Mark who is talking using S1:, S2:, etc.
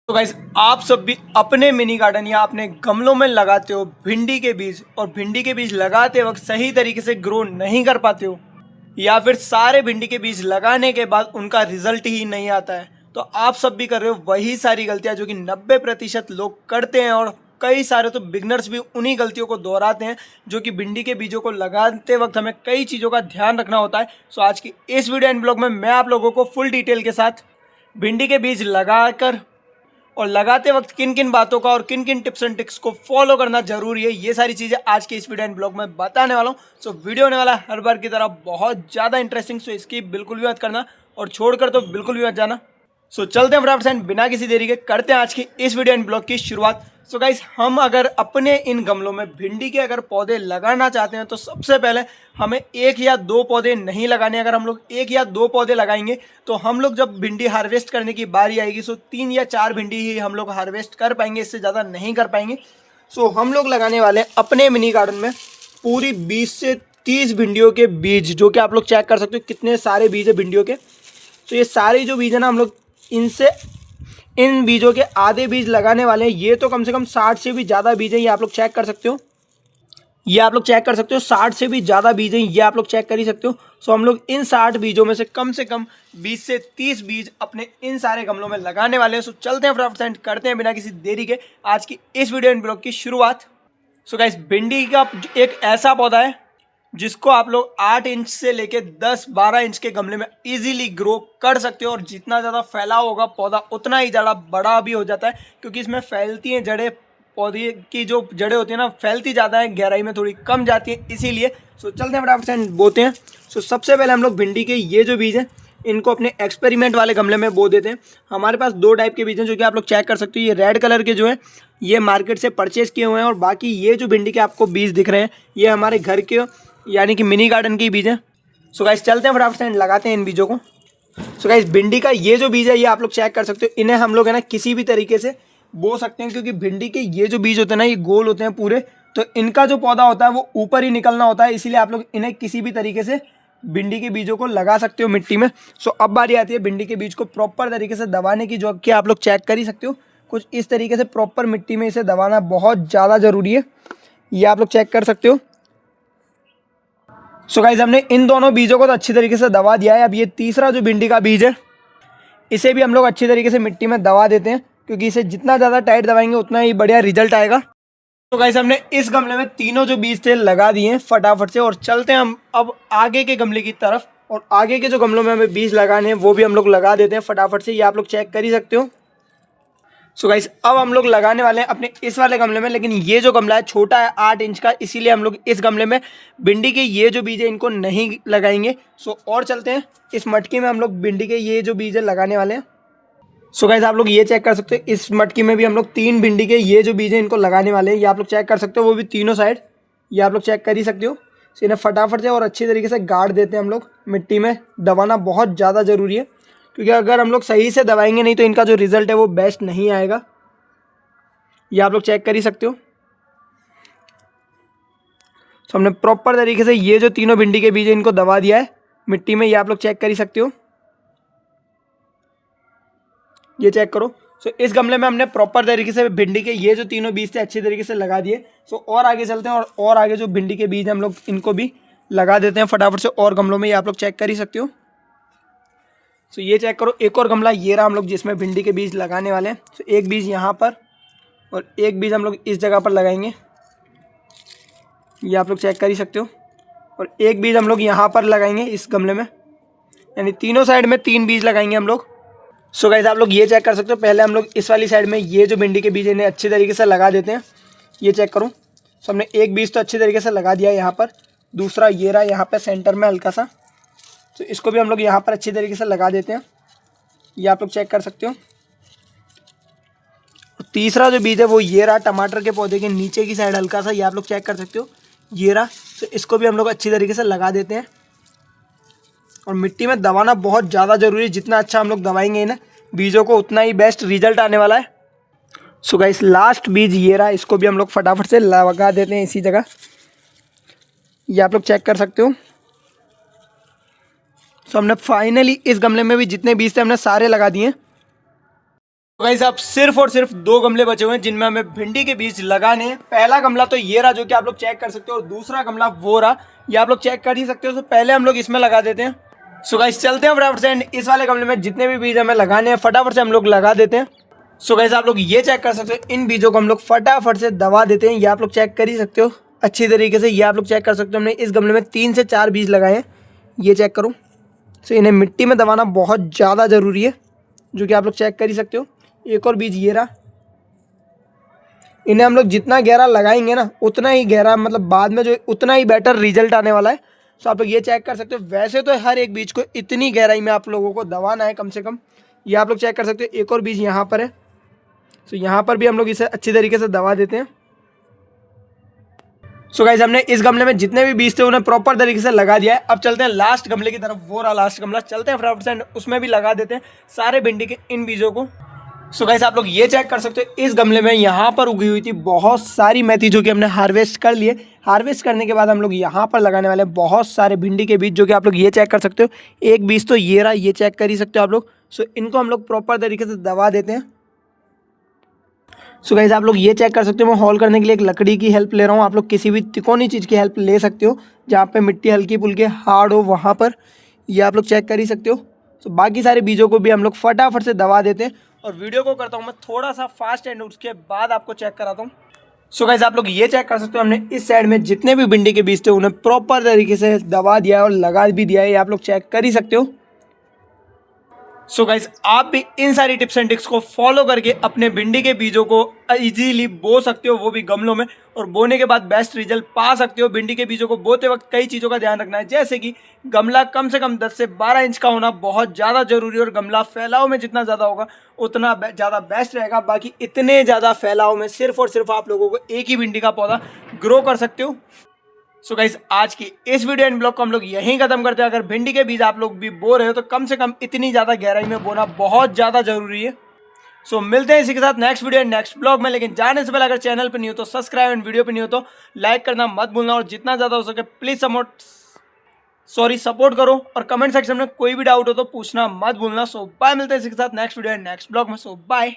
S1: तो गाइस आप सब भी अपने मिनी गार्डन या अपने गमलों में लगाते हो भिंडी के बीज और भिंडी के बीज लगाते वक्त सही तरीके से ग्रो नहीं कर पाते हो या फिर सारे भिंडी के बीज लगाने के बाद उनका रिजल्ट ही नहीं आता है। तो आप सब भी कर रहे हो वही सारी गलतियां जो कि 90% लोग करते हैं और कई सारे तो बिगनर्स भी उन्हीं गलतियों को दोहराते हैं जो कि भिंडी के बीजों को लगाते वक्त हमें कई चीज़ों का ध्यान रखना होता है। सो आज की इस वीडियो एंड ब्लॉग में मैं आप लोगों को फुल डिटेल के साथ भिंडी के बीज लगाकर और लगाते वक्त किन किन बातों का और किन किन टिप्स एंड ट्रिक्स को फॉलो करना जरूरी है, ये सारी चीज़ें आज के इस वीडियो एंड ब्लॉग में बताने वाला हूँ। सो वीडियो होने वाला हर बार की तरह बहुत ज़्यादा इंटरेस्टिंग, सो इसकी बिल्कुल भी मत करना और छोड़कर तो बिल्कुल भी मत जाना। सो चलते हैं फटाफट से बिना किसी देरी के करते हैं आज की इस वीडियो एंड ब्लॉग की शुरुआत। सो गाइस हम अगर अपने इन गमलों में भिंडी के अगर पौधे लगाना चाहते हैं तो सबसे पहले हमें 1 या 2 पौधे नहीं लगाने। अगर हम लोग 1 या 2 पौधे लगाएंगे तो हम लोग जब भिंडी हार्वेस्ट करने की बारी आएगी सो 3 या 4 भिंडी ही हम लोग हार्वेस्ट कर पाएंगे, इससे ज़्यादा नहीं कर पाएंगे। सो हम लोग लगाने वाले हैं अपने मिनी गार्डन में पूरी 20 से 30 भिंडियों के बीज, जो कि आप लोग चेक कर सकते हो कितने सारे बीज है भिंडियों के। तो ये सारे जो बीज है ना, हम लोग इन बीजों के आधे बीज लगाने वाले हैं। ये तो कम से कम 60 से भी ज़्यादा बीज हैं, ये आप लोग चेक कर सकते हो। ये आप लोग चेक कर सकते हो 60 से भी ज़्यादा बीज हैं, ये आप लोग चेक कर ही सकते हो। सो हम लोग इन 60 बीजों में से कम 20 से 30 बीज अपने इन सारे गमलों में लगाने वाले हैं। सो चलते हैं फटाफट करते हैं बिना किसी देरी के आज की इस वीडियो एंड ब्लॉग की शुरुआत। सो गाइस भिंडी का एक ऐसा पौधा है जिसको आप लोग 8 इंच से लेके 10-12 इंच के गमले में इजीली ग्रो कर सकते हो और जितना ज़्यादा फैलाव होगा पौधा उतना ही ज़्यादा बड़ा भी हो जाता है, क्योंकि इसमें फैलती हैं जड़ें। पौधे की जो जड़ें होती हैं ना, फैलती ज़्यादा है, गहराई में थोड़ी कम जाती है, इसीलिए। सो चलते हैं फटाफट से बोते हैं। सो सबसे पहले हम लोग भिंडी के ये जो बीज हैं इनको अपने एक्सपेरिमेंट वाले गमले में बो देते हैं। हमारे पास 2 टाइप के बीज हैं जो कि आप लोग चेक कर सकते हो। ये रेड कलर के जो है ये मार्केट से परचेज़ किए हुए हैं और बाकी ये जो भिंडी के आपको बीज दिख रहे हैं ये हमारे घर के यानी कि मिनी गार्डन के बीज हैं। सो गाइस चलते हैं फटाफट से लगाते हैं इन बीजों को। सो गाइस भिंडी का ये जो बीज है ये आप लोग चेक कर सकते हो। इन्हें हम लोग है ना किसी भी तरीके से बो सकते हैं, क्योंकि भिंडी के ये जो बीज होते हैं ना ये गोल होते हैं पूरे, तो इनका जो पौधा होता है वो ऊपर ही निकलना होता है, इसीलिए आप लोग इन्हें किसी भी तरीके से भिंडी के बीजों को लगा सकते हो मिट्टी में। सो अब बारी आती है भिंडी के बीज को प्रॉपर तरीके से दबाने की, जो कि आप लोग चेक कर ही सकते हो। कुछ इस तरीके से प्रॉपर मिट्टी में इसे दबाना बहुत ज़्यादा ज़रूरी है, ये आप लोग चेक कर सकते हो। सो गाइस हमने इन दोनों बीजों को तो अच्छी तरीके से दबा दिया है। अब ये तीसरा जो भिंडी का बीज है इसे भी हम लोग अच्छी तरीके से मिट्टी में दबा देते हैं, क्योंकि इसे जितना ज़्यादा टाइट दबाएंगे उतना ही बढ़िया रिजल्ट आएगा। तो गाइस हमने इस गमले में तीनों जो बीज थे लगा दिए हैं फटाफट से, और चलते हैं हम अब आगे के गमले की तरफ। और आगे के जो गमलों में हमें बीज लगाने हैं वो भी हम लोग लगा देते हैं फटाफट से, ये आप लोग चेक कर ही सकते हो। सो गाइस अब हम लोग लगाने वाले हैं अपने इस वाले गमले में, लेकिन ये जो गमला है छोटा है 8 इंच का, इसीलिए हम लोग इस गमले में भिंडी के ये जो बीज है इनको नहीं लगाएंगे। सो और चलते हैं इस मटकी में हम लोग भिंडी के ये जो बीज है लगाने वाले हैं। सो गाइस आप लोग ये चेक कर सकते हो इस मटकी में भी हम लोग 3 भिंडी के ये जो बीज है इनको लगाने वाले हैं, ये आप लोग चेक कर सकते हो, वो भी तीनों साइड, ये आप लोग चेक कर ही सकते हो। सो इन्हें फटाफट से और अच्छी तरीके से गाड़ देते हैं हम लोग। मिट्टी में दबाना बहुत ज़्यादा ज़रूरी है, क्योंकि अगर हम लोग सही से दबाएंगे नहीं तो इनका जो रिजल्ट है वो बेस्ट नहीं आएगा, ये आप लोग चेक कर ही सकते हो। तो हमने प्रॉपर तरीके से ये जो तीनों भिंडी के बीज है इनको दबा दिया है मिट्टी में, ये आप लोग चेक कर ही सकते हो, ये चेक करो। सो इस गमले में हमने प्रॉपर तरीके से भिंडी के ये जो तीनों बीज थे अच्छी तरीके से लगा दिए। सो और आगे चलते हैं और आगे जो भिंडी के बीज हम लोग इनको भी लगा देते हैं फटाफट से और गमलों में, ये आप लोग चेक कर ही सकते हो। सो ये चेक करो एक और गमला ये रहा हम लोग जिसमें भिंडी के बीज लगाने वाले हैं। सो एक बीज यहाँ पर और एक बीज हम लोग इस जगह पर लगाएंगे, ये आप लोग चेक कर ही सकते हो, और एक बीज हम लोग यहाँ पर लगाएंगे इस गमले में, यानी तीनों साइड में 3 बीज लगाएंगे हम लोग। सो गाइस आप लोग ये चेक कर सकते हो, पहले हम लोग इस वाली साइड में ये जो भिंडी के बीज इन्हें अच्छी तरीके से लगा देते हैं, ये चेक करो। सो हमने एक बीज तो अच्छी तरीके से लगा दिया है यहाँ पर, दूसरा ये रहा यहाँ पर सेंटर में हल्का सा, तो इसको भी हम लोग यहाँ पर अच्छी तरीके से लगा देते हैं, ये आप लोग चेक कर सकते हो। तीसरा जो बीज है वो ये रहा टमाटर के पौधे के नीचे की साइड हल्का सा, ये आप लोग चेक कर सकते हो, ये रहा। तो इसको भी हम लोग अच्छी तरीके से लगा देते हैं, और मिट्टी में दबाना बहुत ज़्यादा ज़रूरी है, जितना अच्छा हम लोग दबाएंगे इन बीजों को उतना ही बेस्ट रिजल्ट आने वाला है। सो गाइस लास्ट बीज ये रहा, इसको भी हम लोग फटाफट से लगा देते हैं इसी जगह, ये आप लोग चेक कर सकते हो। सो हमने फाइनली इस गमले में भी जितने बीज थे हमने सारे लगा दिए। तो गाइस अब सिर्फ और सिर्फ 2 गमले बचे हुए हैं जिनमें हमें भिंडी के बीज लगाने हैं। पहला गमला तो ये रहा जो कि आप लोग चेक कर सकते हो, और दूसरा गमला वो रहा, ये आप लोग चेक कर ही सकते हो। तो पहले हम लोग इसमें लगा देते हैं। सो गाइस चलते हैं फटाफट से, एंड इस वाले गमले में जितने भी बीज हमें लगाने हैं फटाफट से हम लोग लगा देते हैं। सो गाइस आप लोग ये चेक कर सकते हो, इन बीजों को हम लोग फटाफट से दबा देते हैं। ये आप लोग चेक कर ही सकते हो अच्छी तरीके से। ये आप लोग चेक कर सकते हो, हमने इस गमले में 3 से 4 बीज लगाए हैं, ये चेक करो। सो इन्हें मिट्टी में दबाना बहुत ज़्यादा ज़रूरी है, जो कि आप लोग चेक कर ही सकते हो। एक और बीज ये रहा, इन्हें हम लोग जितना गहरा लगाएंगे ना उतना ही गहरा, मतलब बाद में जो उतना ही बेटर रिजल्ट आने वाला है। सो आप लोग ये चेक कर सकते हो। वैसे तो हर एक बीज को इतनी गहराई में आप लोगों को दबाना है कम से कम, ये आप लोग चेक कर सकते हो। एक और बीज यहाँ पर है, सो यहाँ पर भी हम लोग इसे अच्छी तरीके से दबा देते हैं। सो गाइस हमने इस गमले में जितने भी बीज थे उन्हें प्रॉपर तरीके से लगा दिया है। अब चलते हैं लास्ट गमले की तरफ, वो रहा लास्ट गमला, चलते हैं फटाफट से उसमें भी लगा देते हैं सारे भिंडी के इन बीजों को। सो गाइस आप लोग ये चेक कर सकते हो, इस गमले में यहाँ पर उगी हुई थी बहुत सारी मेथी जो कि हमने हार्वेस्ट कर लिए। हार्वेस्ट करने के बाद हम लोग यहाँ पर लगाने वाले बहुत सारे भिंडी के बीज, जो कि आप लोग ये चेक कर सकते हो। एक बीज तो ये रहा, ये चेक कर ही सकते हो आप लोग। सो इनको हम लोग प्रॉपर तरीके से दबा देते हैं। सो गाइस आप लोग ये चेक कर सकते हो, मैं हॉल करने के लिए एक लकड़ी की हेल्प ले रहा हूँ। आप लोग किसी भी तिकोनी चीज़ की हेल्प ले सकते हो, जहाँ पे मिट्टी हल्की फुल्की हार्ड हो वहाँ पर, ये आप लोग चेक कर ही सकते हो। सो बाकी सारे बीजों को भी हम लोग फटाफट से दबा देते हैं, और वीडियो को करता हूँ मैं थोड़ा सा फास्ट, एंड उसके बाद आपको चेक कराता हूँ। सो गाइस आप लोग ये चेक कर सकते हो, हमने इस साइड में जितने भी भिंडी के बीज थे उन्हें प्रॉपर तरीके से दबा दिया है और लगा भी दिया है, ये आप लोग चेक कर ही सकते हो। सो गाइस आप भी इन सारी टिप्स एंड ट्रिक्स को फॉलो करके अपने भिंडी के बीजों को इजीली बो सकते हो, वो भी गमलों में, और बोने के बाद बेस्ट रिजल्ट पा सकते हो। भिंडी के बीजों को बोते वक्त कई चीज़ों का ध्यान रखना है, जैसे कि गमला कम से कम 10 से 12 इंच का होना बहुत ज़्यादा जरूरी है, और गमला फैलाव में जितना ज़्यादा होगा उतना ज़्यादा बेस्ट रहेगा। बाकी इतने ज़्यादा फैलाव में सिर्फ और सिर्फ आप लोगों को एक ही भिंडी का पौधा ग्रो कर सकते हो। सो गाइस आज की इस वीडियो एंड ब्लॉग को हम लोग यहीं खत्म करते हैं। अगर भिंडी के बीज आप लोग भी बो रहे हो तो कम से कम इतनी ज़्यादा गहराई में बोना बहुत ज़्यादा जरूरी है। सो मिलते हैं इसी के साथ next video and next blog में। लेकिन जाने से पहले अगर चैनल पर नहीं हो तो सब्सक्राइब, एंड वीडियो पर नहीं हो तो लाइक करना मत भूलना, और जितना ज़्यादा हो सके प्लीज़ सपोर्ट करो, और कमेंट सेक्शन में कोई भी डाउट हो तो पूछना मत भूलना। सो बाय, मिलते हैं इसी के साथ next video and next blog में। सो बाय।